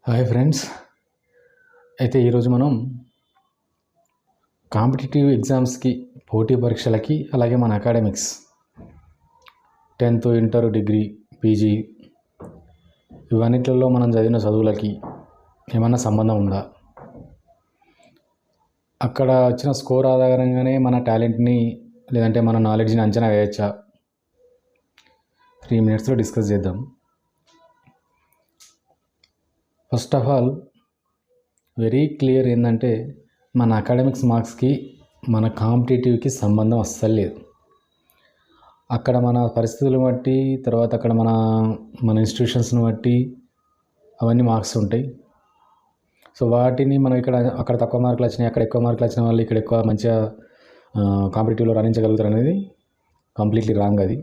Hi friends. అయితే ఈరోజు మనం కాంపిటేటివ్ ఎగ్జామ్స్కి, పోటీ పరీక్షలకి, అలాగే మన academics 10th, inter, degree, PG ఇవన్నిట్లలో మనం చదివిన చదువులకి ఏమన్నా సంబంధం ఉందా? అక్కడ వచ్చిన స్కోర్ ఆధారంగానే మన టాలెంట్ని లేదంటే మన నాలెడ్జ్ని అంచనా వేయచ్చా? 3 minutesలో డిస్కస్ చేద్దాం. First of all very clear ఏంటంటే మన అకాడమిక్స్ మార్క్స్కి మన కాంపిటేటివ్కి సంబంధం అస్సలు లేదు. అక్కడ మన పరిస్థితులను బట్టి, తర్వాత అక్కడ మన ఇన్స్టిట్యూషన్స్ని బట్టి అవన్నీ మార్క్స్ ఉంటాయి. సో వాటిని మనం అక్కడ తక్కువ మార్కులు వచ్చినాయి, అక్కడ ఎక్కువ మార్కులు వచ్చిన వాళ్ళు ఇక్కడ ఎక్కువ మంచిగా కాంపిటేటివ్లో రాణించగలుగుతారు అనేది కంప్లీట్లీ రాంగ్. అది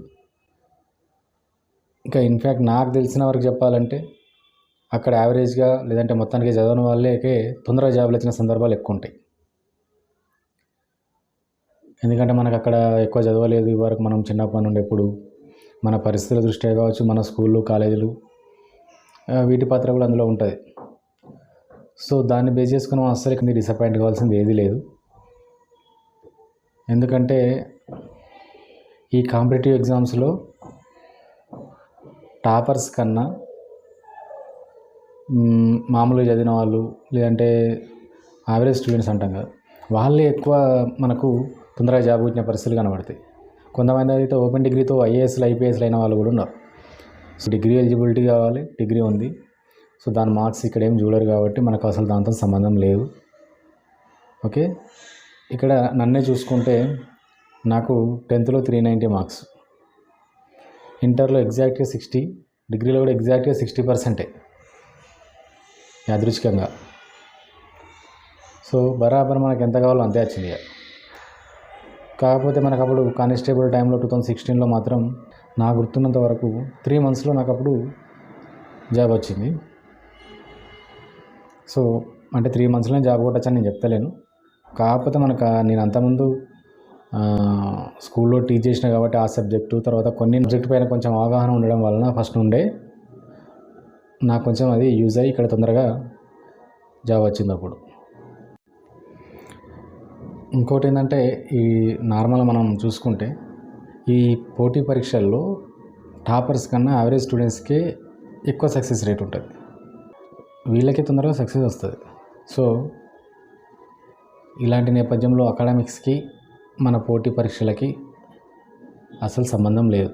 ఇంకా ఇన్ఫ్యాక్ట్ నాకు తెలిసిన వరకు చెప్పాలంటే అక్కడ యావరేజ్గా లేదంటే మొత్తానికి చదవని వాళ్ళకే తొందరగా జాబులు వచ్చిన సందర్భాలు ఎక్కువ ఉంటాయి. ఎందుకంటే మనకు అక్కడ ఎక్కువ చదవలేదు ఇవరకు, మనం చిన్నప్పటి నుండి ఎప్పుడు మన పరిస్థితుల దృష్ట్యా కావచ్చు, మన స్కూళ్ళు, కాలేజీలు వీటి పాత్ర కూడా అందులో ఉంటుంది. సో దాన్ని బేస్ చేసుకుని మనం అస్సలు డిసప్పాయింట్ కావాల్సింది ఏదీ లేదు. ఎందుకంటే ఈ కాంపిటేటివ్ ఎగ్జామ్స్లో టాపర్స్ కన్నా మామూలుగా చదివిన వాళ్ళు లేదంటే యావరేజ్ స్టూడెంట్స్ అంటాం కదా, వాళ్ళే ఎక్కువ మనకు తొందరగా జాబ్ వచ్చిన పరిస్థితులు కనబడతాయి. కొంతమంది అయితే ఓపెన్ డిగ్రీతో ఐఏఎస్లు, ఐపీఎస్లు అయిన వాళ్ళు కూడా ఉన్నారు. సో డిగ్రీ ఎలిజిబిలిటీ కావాలి, డిగ్రీ ఉంది. సో దాని మార్క్స్ ఇక్కడ ఏం చూడరు కాబట్టి మనకు అసలు దాంతో సంబంధం లేదు. ఓకే, ఇక్కడ నన్నే చూసుకుంటే నాకు 10thలో 390 మార్క్స్, ఇంటర్లో ఎగ్జాక్ట్గా 60, డిగ్రీలో కూడా ఎగ్జాక్ట్గా 60% యాదృచ్ఛికంగా. సో బరాబర్ మనకు ఎంత కావాలో అంతే వచ్చింది. కాకపోతే మనకు అప్పుడు కానిస్టేబుల్ టైంలో 2016లో మాత్రం నాకు గుర్తున్నంత వరకు 3 monthsలో నాకు అప్పుడు జాబ్ వచ్చింది. సో అంటే 3 monthsలోనే జాబ్ కొట్టచ్చని నేను చెప్తలేను. కాకపోతే నేను అంతకుముందు స్కూల్లో టీచ్ చేసిన కాబట్టి ఆ సబ్జెక్టు, తర్వాత కొన్ని సబ్జెక్టు పైన కొంచెం అవగాహన ఉండడం వలన ఫస్ట్ నుండే నాకు కొంచెం అది యూజ్ అయ్యి ఇక్కడ తొందరగా జాబ్ వచ్చింది అప్పుడు. ఇంకోటి ఏంటంటే ఈ నార్మల్ మనం చూసుకుంటే ఈ పోటీ పరీక్షల్లో టాపర్స్ కన్నా యావరేజ్ స్టూడెంట్స్కే ఎక్కువ సక్సెస్ రేట్ ఉంటుంది, వీళ్ళకి తొందరగా సక్సెస్ వస్తుంది. సో ఇలాంటి నేపథ్యంలో అకాడమిక్స్కి మన పోటీ పరీక్షలకి అసలు సంబంధం లేదు.